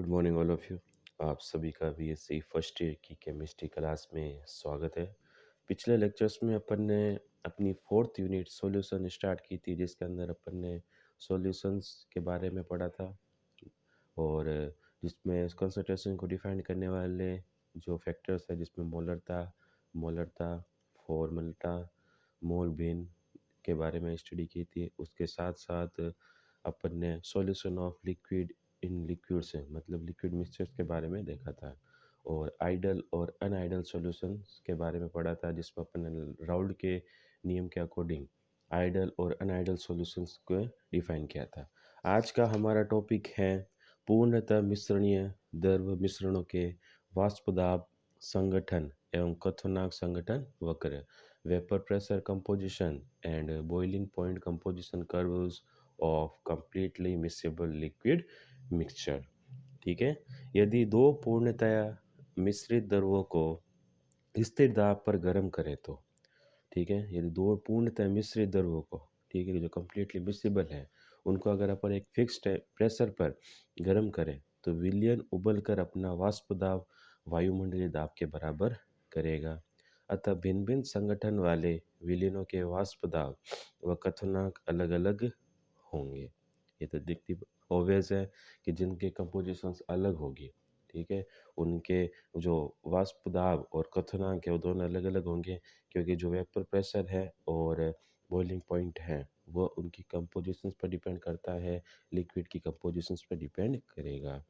Good morning all of you. आप सभी का बीएससी फर्स्ट ईयर की केमिस्ट्री क्लास में स्वागत है। पिछले लेक्चर्स में अपन ने अपनी फोर्थ यूनिट सॉल्यूशन स्टार्ट की थी, जिसके अंदर अपन ने सॉल्यूशंस के बारे में पढ़ा था और जिसमें कंसंट्रेशन को डिफाइन करने वाले जो फैक्टर्स है, जिसमें मोलरता, फॉर्मलता, मोल बिन के बारे में स्टडी की थी। उसके साथ साथ अपन ने solution of liquid in liquid से मतलब लिक्विड मिक्सचर्स के बारे में देखा था और आइडल और अनआइडल सॉल्यूशंस के बारे में पढ़ा था, जिसमें अपन ने राउल्ट के नियम के अकॉर्डिंग आइडल और अनआइडल सॉल्यूशंस को डिफाइन किया था। आज का हमारा टॉपिक है पूर्णतः मिश्रणीय द्रव मिश्रणों के वाष्पदाब संगठन एवं क्वथनांक संगठन वक्र, vapour pressure composition and boiling point composition curves of completely miscible liquid mixture. ठीक है। यदि दो पूर्णतया मिश्रित द्रवों को स्थिर दाब पर गर्म करें तो, ठीक है, यदि दो पूर्णतः मिश्रित द्रवों को, ठीक है, जो कम्प्लीटली मिक्सेबल है, उनको अगर अपन एक फिक्स्ड प्रेशर पर गर्म करें तो विलयन उबल कर अपना वाष्प दाब वायुमंडलीय दाब के बराबर करेगा। अतः भिन्न भिन्न संगठन वाले विलयनों के वाष्प दाब व क्वथनांक अलग अलग होंगे। ये तो दिखती ऑब्वियस है कि जिनके कंपोजिशंस अलग होगी, ठीक है, उनके जो वाष्प दाब और क्वथनांक है वो दोनों अलग अलग होंगे, क्योंकि जो वेपर प्रेशर है और बॉइलिंग पॉइंट है वो उनकी कंपोजिशंस पर डिपेंड करता है, लिक्विड की कंपोजिशंस पर डिपेंड करेगा।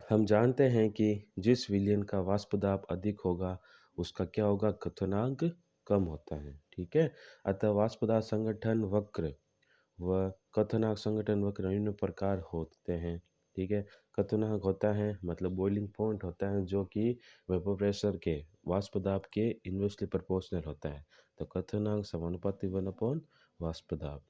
हम जानते हैं कि जिस विलयन का वाष्प दाब अधिक होगा उसका क्या होगा, क्वथनांक कम होता है। ठीक है। अतः वाष्प दाब संगठन वक्र व क्वथनांक संगठन वक्र निम्न प्रकार होते हैं। ठीक है। क्वथनांक होता है मतलब बॉइलिंग पॉइंट होता है, जो कि वेपर प्रेशर के वाष्प दाब के इन्वर्सली प्रोपोर्शनल होता है। तो क्वथनांक समानुपाती 1 वाष्प दाब।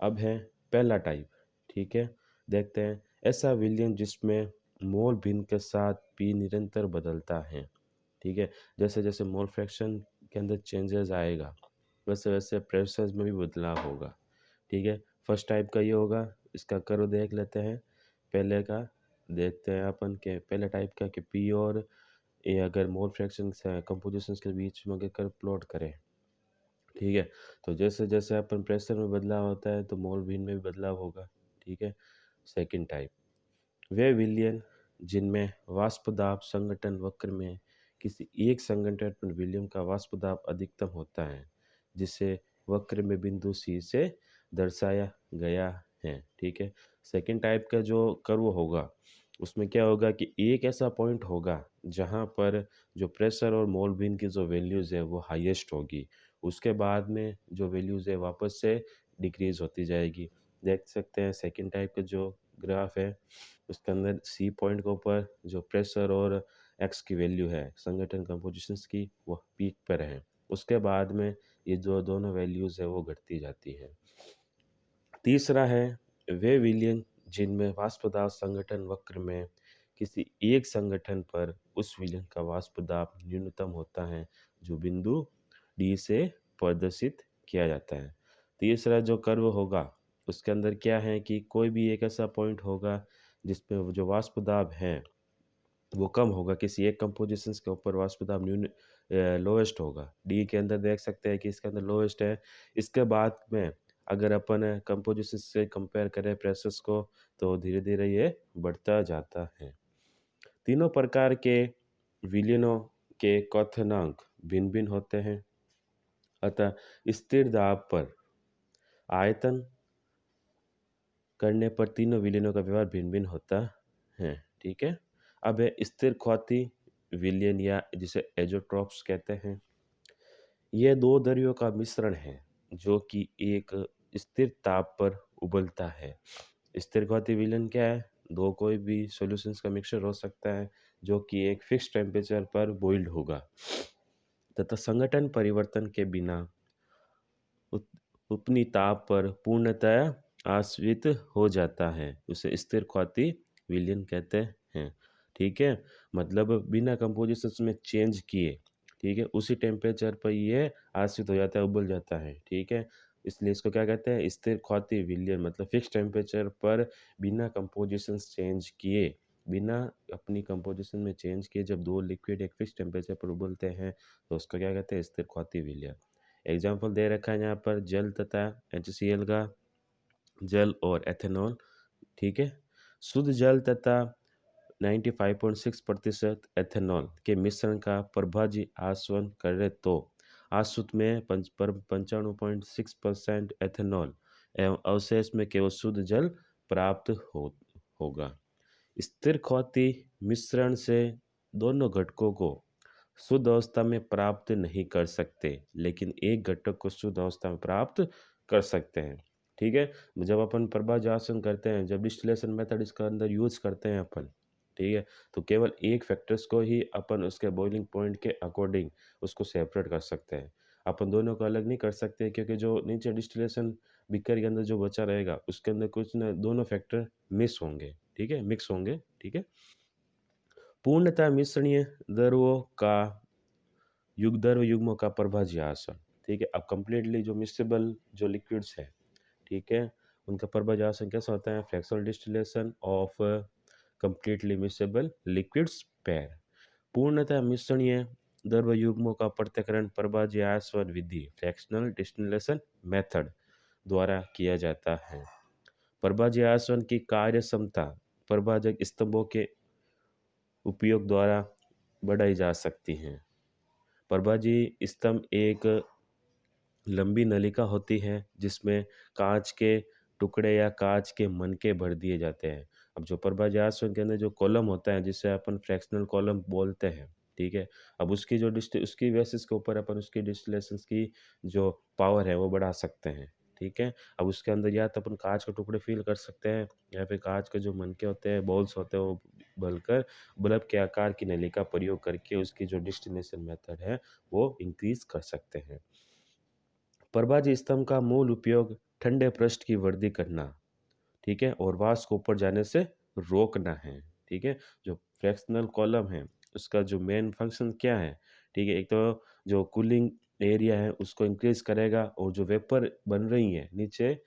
अब है पहला टाइप। ठीक है। देखते हैं ऐसा विलयन जिसमें मोल भिन्न के साथ पी निरंतर बदलता है। ठीक है। जैसे जैसे मोल फ्रैक्शन के अंदर चेंजेस आएगा वैसे वैसे प्रेशर्स में भी बदलाव होगा। ठीक है। फर्स्ट टाइप का ये होगा, इसका कर्व देख लेते हैं। पहले का देखते हैं अपन के पहले टाइप का कि पी और ए अगर मोल फ्रैक्शन कंपोजिशंस के बीच में अगर कर्व प्लॉट करें, ठीक है, तो जैसे जैसे अपन प्रेशर में बदलाव होता है तो मोल भिन्न में भी बदलाव होगा। ठीक है। सेकंड टाइप, वे विलयन जिनमें वाष्प दाब संगठन वक्र में किसी एक संगठन पर विलयन का वाष्प दाब अधिकतम होता है, जिसे वक्र में बिंदु सी से दर्शाया गया है। ठीक है। सेकंड टाइप का जो कर्व होगा उसमें क्या होगा कि एक ऐसा पॉइंट होगा जहां पर जो प्रेशर और मोल भिन्न की जो वैल्यूज़ है वो हाईएस्ट होगी, उसके बाद में जो वैल्यूज़ है वापस से डिक्रीज होती जाएगी। देख सकते हैं सेकंड टाइप का जो ग्राफ है उसके अंदर सी पॉइंट के ऊपर जो प्रेशर और एक्स की वैल्यू है संगठन कंपोजिशंस की वो पीक पर है, उसके बाद में ये जो दोनों वैल्यूज़ है वो घटती जाती है। तीसरा है वे विलयन जिनमें वाष्प दाब संगठन वक्र में किसी एक संगठन पर उस विलयन का वाष्प दाब न्यूनतम होता है, जो बिंदु डी से प्रदर्शित किया जाता है। तीसरा जो कर्व होगा उसके अंदर क्या है कि कोई भी एक ऐसा पॉइंट होगा जिसपे वो जो वाष्प दाब है वो कम होगा, किसी एक कंपोजिशंस के ऊपर वाष्प दाब लोएस्ट होगा। डी के अंदर देख सकते हैं कि इसके अंदर लोएस्ट है। इसके बाद में अगर अपन कंपोजिशन से कंपेयर करें प्रेशर्स को तो धीरे धीरे ये बढ़ता जाता है। तीनों प्रकार के विलयनों के क्वथनांक भिन्न भिन्न होते हैं, अतः स्थिर दाब पर आयतन करने पर तीनों विलयनों का व्यवहार भिन्न भिन्न होता है। ठीक है। अब है स्थिर ख्वाती विलयन या जिसे एजोट्रॉप्स कहते हैं। यह दो दरियों का मिश्रण है जो कि एक स्थिर ताप पर उबलता है। स्थिर ख्वाती विलयन क्या है, दो कोई भी सॉल्यूशंस का मिक्सचर हो सकता है जो कि एक फिक्स टेम्परेचर पर बॉइल्ड होगा तथा संगठन परिवर्तन के बिना अपनी ताप पर पूर्णतः आश्रित हो जाता है, उसे स्थिर ख्वाती विलयन कहते हैं। ठीक है। मतलब बिना कंपोजिशंस में चेंज किए, ठीक है, उसी टेम्परेचर पर ये आश्रित हो जाता है, उबल जाता है। ठीक है। इसलिए इसको क्या कहते हैं, स्थिर ख्वाती विलयन, मतलब फिक्स टेम्परेचर पर बिना कंपोजिशंस चेंज किए बिना अपनी कंपोजिशन में चेंज किए जब 2 लिक्विड एक फिक्स टेम्परेचर पर उबलते हैं, तो उसको क्या कहते हैं? स्थिरख्वाती विलयन। एग्ज़ाम्पल दे रखा है यहाँ पर जल तथा HCl का, जल और एथेनॉल, ठीक है? शुद्ध जल तथा 95.6% एथेनॉल के मिश्रण का प्रभाजी आसवन करें तो आसुत में 95.6% एथेनॉल एवं अवशेष में केवल शुद्ध जल प्राप्त होगा। स्थिर ख्वाती मिश्रण से दोनों घटकों को शुद्ध अवस्था में प्राप्त नहीं कर सकते, लेकिन एक घटक को शुद्ध अवस्था में प्राप्त कर सकते हैं। ठीक है? जब अपन प्रभाजासन करते हैं, जब डिस्टिलेशन मेथड इसका अंदर यूज़ करते हैं अपन, ठीक है? तो केवल एक फैक्टर्स को ही अपन उसके बॉइलिंग पॉइंट के अकॉर्डिंग उसको सेपरेट कर सकते हैं। अपन दोनों को अलग नहीं कर सकते, क्योंकि जो नीचे डिस्टिलेशन बीकर के अंदर जो बचा रहेगा, उसके अंदर कुछ न दोनों फैक्टर मिस होंगे, ठीक है? मिक्स होंगे, ठीक है? पूर्णतः मिश्रणीय द्रवों का युग्मद्रव्य युग्मों का प्रभाज्य आसन, ठीक है? अब कंप्लीटली जो मिक्सेबल जो लिक्विड्स हैं, ठीक है? उनका प्रभाज्य आसन कैसा होता है? Fractional distillation of completely miscible liquids pair. पूर्णतः मिश्रणीय द्रव्य युग्मों का पृथक्करण प्रभाज्य आसन विधि फ्रैक्शनल डिस्टिलेशन मेथड द्वारा किया जाता है। प्रभाज्य आसन की कार्य क्षमता प्रभाजक स्तंभों के उपयोग द्वारा बढ़ाई जा सकती है। प्रभाजी स्तंभ एक लंबी नलिका होती है जिसमें कांच के टुकड़े या कांच के मनके भर दिए जाते हैं। अब जो प्रभाजी आसवन के अंदर जो कॉलम होता है, जिसे अपन फ्रैक्शनल कॉलम बोलते हैं, ठीक है? अब उसकी जो उसकी बेसिस के ऊपर अपन उसकी डिस्टिलेशंस की जो पावर है वो बढ़ा सकते हैं, ठीक है? अब उसके अंदर या तो अपन कांच के टुकड़े फिल कर सकते हैं, या फिर कांच के जो मनके होते हैं, बॉल्स होते हैं, वो भरकर बल्ब के आकार की नली का प्रयोग करके उसकी जो डिस्टिलेशन मेथड है वो इंक्रीज कर सकते हैं। प्रभाजी स्तंभ का मूल उपयोग ठंडे पृष्ठ की वृद्धि करना, ठीक है? और वाष्प को ऊपर जाने से रोकना है, ठीक है? जो फ्रैक्शनल कॉलम है, उसका जो मेन फंक्शन क्या है, ठीक है? एक तो जो कूलिंग एरिया है उसको इंक्रीज करेगा, और जो वेपर बन रही है नीचे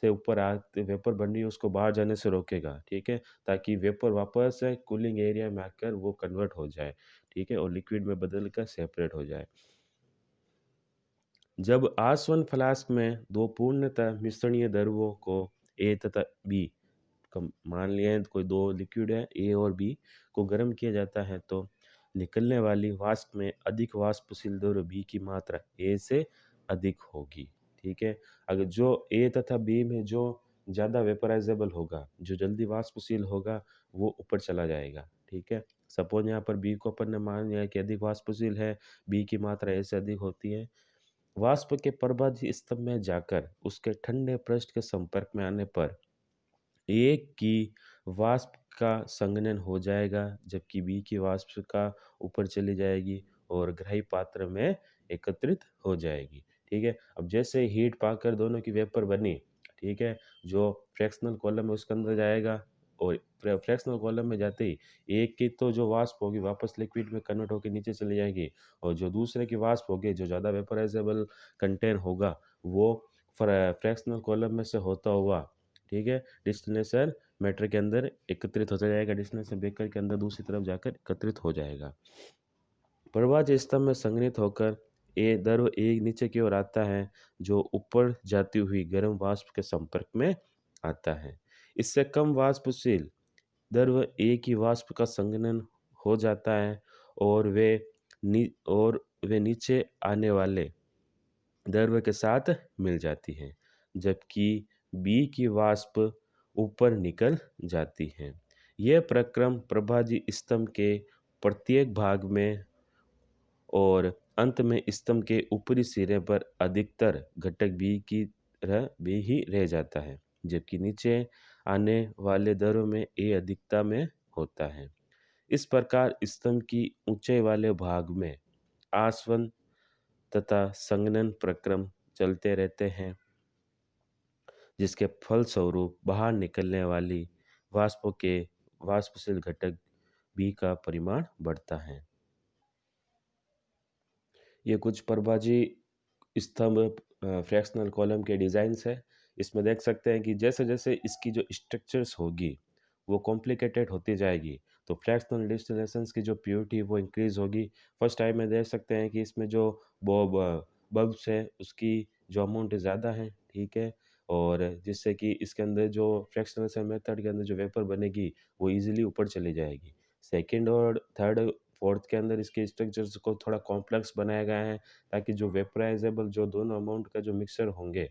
से ऊपर आते वेपर बन रही है उसको बाहर जाने से रोकेगा, ठीक है? ताकि वेपर वापस कूलिंग एरिया में आकर वो कन्वर्ट हो जाए, ठीक है? और लिक्विड में बदल कर सेपरेट हो जाए। जब आसवन फ्लास्क में दो पूर्णतः मिश्रणीय द्रवों को ए तथा बी मान लिया कोई दो लिक्विड है ए और बी को गर्म किया जाता है, तो निकलने वाली वाष्प में अधिक वाष्पशील द्रव्य बी की मात्रा ए से अधिक होगी, ठीक है? अगर जो ए तथा बी में जो ज़्यादा वेपराइजेबल होगा, जो जल्दी वाष्पशील होगा, वो ऊपर चला जाएगा, ठीक है? सपोज यहाँ पर बी को अपन ने मान लिया कि अधिक वाष्पशील है, बी की मात्रा ए से अधिक होती है। वाष्प के प्रभाज्य स्तंभ में जाकर उसके ठंडे पृष्ठ के संपर्क में आने पर एक की वाष्प का संघनन हो जाएगा, जबकि बी की वाष्प का ऊपर चली जाएगी और ग्राही पात्र में एकत्रित हो जाएगी, ठीक है? अब जैसे हीट पाकर दोनों की वेपर बनी, ठीक है? जो फ्रैक्शनल कॉलम है उसके अंदर जाएगा, और फ्रैक्शनल कॉलम में जाते ही एक की तो जो वाष्प होगी वापस लिक्विड में कन्वर्ट होकर नीचे चली जाएगी, और जो दूसरे की वाष्प होगी जो ज़्यादा वेपराइजेबल कंटेन होगा, वो फ्रैक्शनल कॉलम में से होता हुआ, ठीक है, डिस्टिलेशन मैटर के अंदर एकत्रित होता जाएगा, डिस्टिलेशन बेकर के अंदर दूसरी तरफ जाकर एकत्रित हो जाएगा। प्रवाह स्तंभ में संग्रहित होकर ए द्रव एक नीचे की ओर आता है, जो ऊपर जाती हुई गर्म वाष्प के संपर्क में आता है। इससे कम वाष्पशील द्रव ए की वाष्प का संघनन हो जाता है, और वे नीचे आने वाले द्रव्य के साथ मिल जाती है, जबकि बी की वाष्प ऊपर निकल जाती है। यह प्रक्रम प्रभाजी स्तंभ के प्रत्येक भाग में और अंत में स्तंभ के ऊपरी सिरे पर अधिकतर घटक बी की तरह बी ही रह जाता है, जबकि नीचे आने वाले द्रव्य में ए अधिकता में होता है। इस प्रकार स्तंभ की ऊंचाई वाले भाग में आसवन तथा संघनन प्रक्रम चलते रहते हैं, जिसके फलस्वरूप बाहर निकलने वाली वाष्पों के वाष्पशील घटक बी का परिमाण बढ़ता है। ये कुछ प्रभाजी स्तंभ फ्रैक्शनल कॉलम के डिज़ाइंस है। इसमें देख सकते हैं कि जैसे-जैसे इसकी जो स्ट्रक्चर्स होगी, वो कॉम्प्लिकेटेड होती जाएगी। तो फ्रैक्शनल डिस्टिलेशंस की जो प्योरिटी वो इंक्रीज़ होगी। फर्स्ट टाइम में देख सकते हैं कि इसमें जो बो ब बल्ब्स है उसकी जो अमाउंट ज़्यादा है, ठीक है? और जिससे कि इसके अंदर जो फ्रैक्शनल मेथड के अंदर जो वेपर बनेगी वो ईज़िली ऊपर चली जाएगी। सेकंड और थर्ड, फोर्थ के अंदर इसके स्ट्रक्चर्स को थोड़ा कॉम्प्लेक्स बनाया गया है ताकि जो वेपराइज़ेबल जो दोनों अमाउंट का जो मिक्सचर होंगे,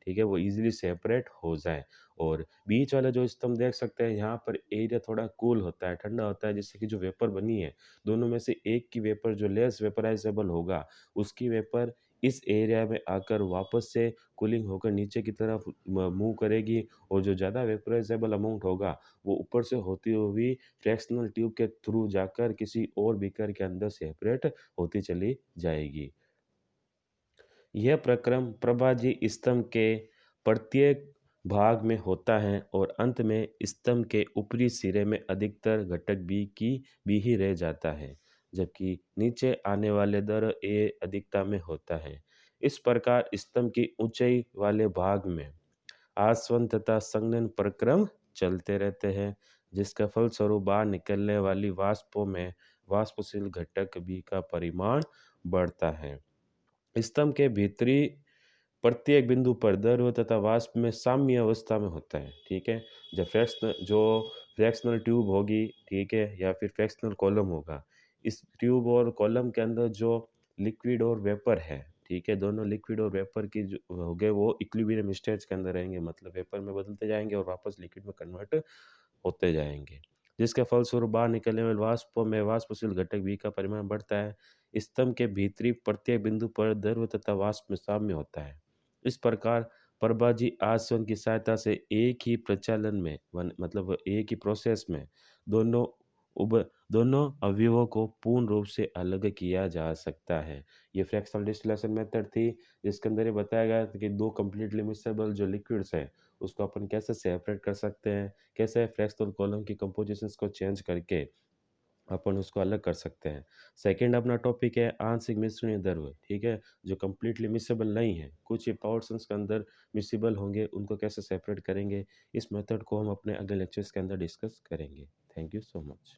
ठीक है? वो ईज़िली सेपरेट हो जाएँ। और बीच वाला जो स्तंभ देख सकते हैं यहाँ पर एरिया थोड़ा कूल होता है, ठंडा होता है जिससे कि जो वेपर बनी है, दोनों में से एक की वेपर जो लेस वेपराइज़ेबल होगा, उसकी वेपर इस एरिया में आकर वापस से कूलिंग होकर नीचे की तरफ मूव करेगी और जो ज़्यादा वेपराइज़ेबल अमाउंट होगा, वो ऊपर से होती हुई फ्रैक्शनल ट्यूब के थ्रू जाकर किसी और बीकर के अंदर सेपरेट होती चली जाएगी। यह प्रक्रम प्रभाजी स्तंभ के प्रत्येक भाग में होता है और अंत में स्तंभ के ऊपरी सिरे में अधिकतर घटक बी ही रह जाता है, जबकि नीचे आने वाले दर ए अधिकता में होता है। इस प्रकार स्तंभ की ऊंचाई वाले भाग में आसवन तथा संघनन प्रक्रम चलते रहते हैं, जिसका फलस्वरूप बाहर निकलने वाली वाष्पों में वाष्पशील घटक बी का परिमाण बढ़ता है। स्तंभ के भीतरी प्रत्येक बिंदु पर द्रव तथा वाष्प में साम्य अवस्था में होता है, ठीक है? जो फ्रैक्शनल ट्यूब होगी, ठीक है? या फिर फ्रैक्शनल कॉलम होगा, इस ट्यूब और कॉलम के अंदर जो लिक्विड और वेपर है, ठीक है? दोनों लिक्विड और वेपर की जो होंगे वो इक्विलिब्रियम स्टेज के अंदर रहेंगे, मतलब वेपर में बदलते जाएँगे और वापस लिक्विड में कन्वर्ट होते जाएँगे। जिसके फलस्वरूप बाहर निकलने वाले वाष्पों में वाष्पशील घटक बी का परिमाण बढ़ता है। स्तंभ के भीतरी प्रत्येक बिंदु पर द्रव तथा वाष्प में साम्य होता है। इस प्रकार प्रभाजी आसवन की सहायता से एक ही प्रचालन में मतलब एक ही प्रोसेस में दोनों उब दोनों अवयवों को पूर्ण रूप से अलग किया जा सकता है। ये फ्रैक्शनल डिस्टिलेशन मेथड थी जिसके अंदर ये बताया गया था कि 2 कंप्लीटली मिक्सेबल जो लिक्विड्स हैं उसको अपन कैसे सेपरेट कर सकते हैं, कैसे फ्रैक्शनल कॉलम की कंपोजिशंस को चेंज करके अपन उसको अलग कर सकते हैं। सेकंड अपना टॉपिक है आंशिक मिश्रणीय द्रव्य, ठीक है? जो कंप्लीटली मिक्सेबल नहीं है, कुछ ये पोर्शंस के अंदर मिक्सेबल होंगे, उनको कैसे सेपरेट करेंगे, इस मेथड को हम अपने अगले लेक्चर्स के अंदर डिस्कस करेंगे। Thank you so much.